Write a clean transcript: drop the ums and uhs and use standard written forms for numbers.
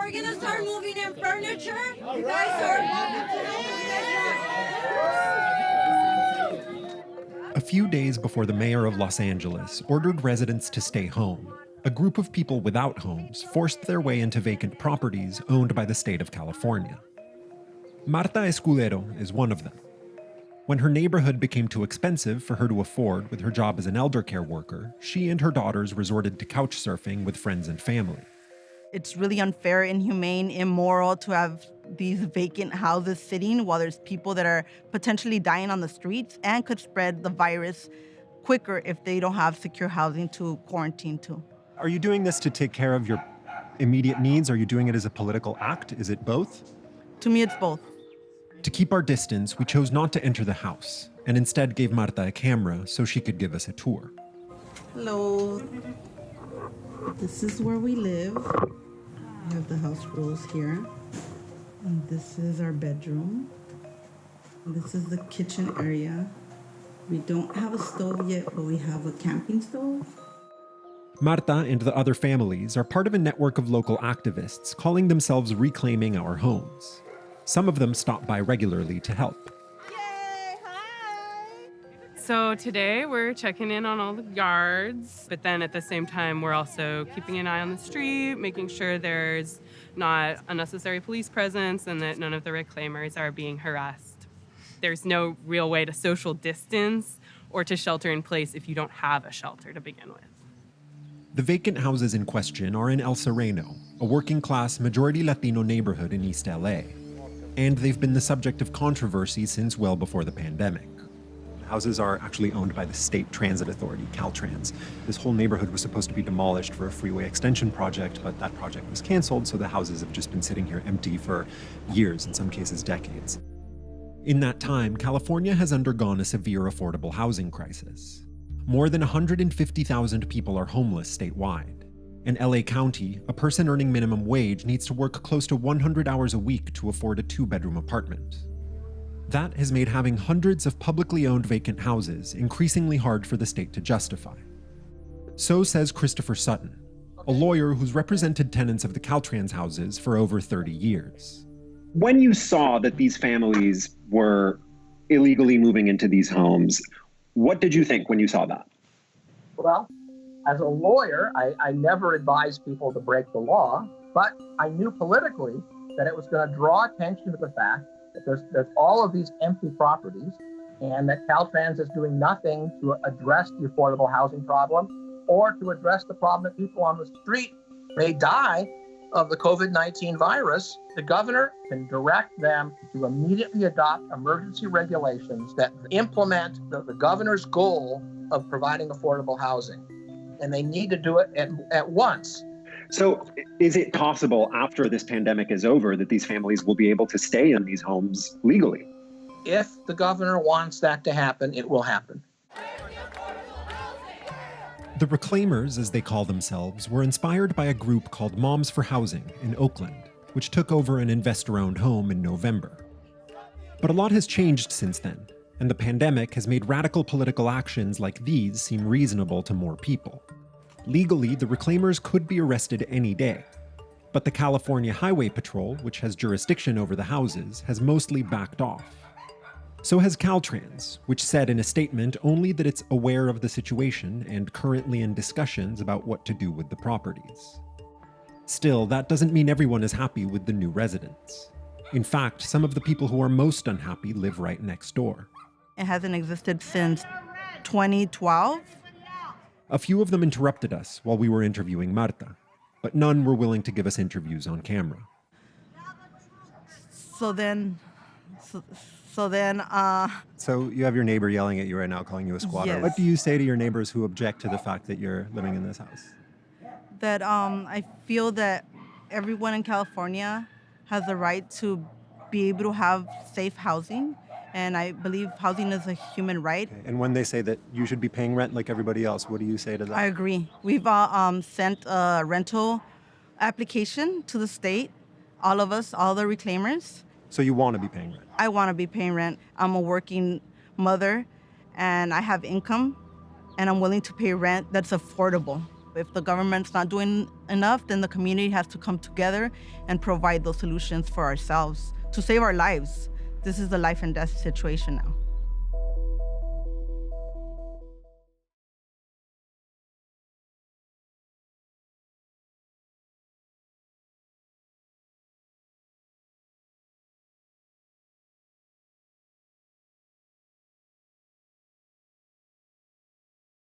we're gonna start moving in furniture. You guys are welcome to. A few days before the mayor of Los Angeles ordered residents to stay home, a group of people without homes forced their way into vacant properties owned by the state of California. Marta Escudero is one of them. When her neighborhood became too expensive for her to afford with her job as an elder care worker, she and her daughters resorted to couch surfing with friends and family. It's really unfair, inhumane, immoral to have these vacant houses sitting while there's people that are potentially dying on the streets and could spread the virus quicker if they don't have secure housing to quarantine to. Are you doing this to take care of your immediate needs? Are you doing it as a political act? Is it both? To me, it's both. To keep our distance, we chose not to enter the house and instead gave Marta a camera so she could give us a tour. Hello. This is where we live. We have the house rules here. And this is our bedroom. And this is the kitchen area. We don't have a stove yet, but we have a camping stove. Marta and the other families are part of a network of local activists calling themselves Reclaiming Our Homes. Some of them stop by regularly to help. Yay! Hi! So today we're checking in on all the yards, but then at the same time we're also keeping an eye on the street, making sure there's not unnecessary police presence and that none of the reclaimers are being harassed. There's no real way to social distance or to shelter in place if you don't have a shelter to begin with. The vacant houses in question are in El Sereno, a working-class, majority Latino neighborhood in East LA. And they've been the subject of controversy since well before the pandemic. Houses are actually owned by the state transit authority, Caltrans. This whole neighborhood was supposed to be demolished for a freeway extension project, but that project was canceled, so the houses have just been sitting here empty for years, in some cases decades. In that time, California has undergone a severe affordable housing crisis. More than 150,000 people are homeless statewide. In LA County, a person earning minimum wage needs to work close to 100 hours a week to afford a 2-bedroom apartment. That has made having hundreds of publicly owned vacant houses increasingly hard for the state to justify. So says Christopher Sutton, a lawyer who's represented tenants of the Caltrans houses for over 30 years. When you saw that these families were illegally moving into these homes, what did you think when you saw that? Well, as a lawyer, I never advise people to break the law, but I knew politically that it was going to draw attention to the fact that there's all of these empty properties and that Caltrans is doing nothing to address the affordable housing problem or to address the problem that people on the street may die of the COVID-19 virus. The governor can direct them to immediately adopt emergency regulations that implement the governor's goal of providing affordable housing. And they need to do it at once. So is it possible after this pandemic is over that these families will be able to stay in these homes legally? If the governor wants that to happen, it will happen. The Reclaimers, as they call themselves, were inspired by a group called Moms for Housing in Oakland, which took over an investor-owned home in November. But a lot has changed since then, and the pandemic has made radical political actions like these seem reasonable to more people. Legally, the Reclaimers could be arrested any day, but the California Highway Patrol, which has jurisdiction over the houses, has mostly backed off. So has Caltrans, which said in a statement only that it's aware of the situation and currently in discussions about what to do with the properties. Still, that doesn't mean everyone is happy with the new residents. In fact, some of the people who are most unhappy live right next door. It hasn't existed since 2012. A few of them interrupted us while we were interviewing Marta, but none were willing to give us interviews on camera. So then, So you have your neighbor yelling at you right now, calling you a squatter. Yes. What do you say to your neighbors who object to the fact that you're living in this house? that I feel that everyone in California has the right to be able to have safe housing. And I believe housing is a human right. Okay. And when they say that you should be paying rent like everybody else, what do you say to that? I agree. We've sent a rental application to the state, all of us, all the reclaimers. So you want to be paying rent? I want to be paying rent. I'm a working mother, and I have income, and I'm willing to pay rent that's affordable. If the government's not doing enough, then the community has to come together and provide those solutions for ourselves to save our lives. This is a life and death situation now.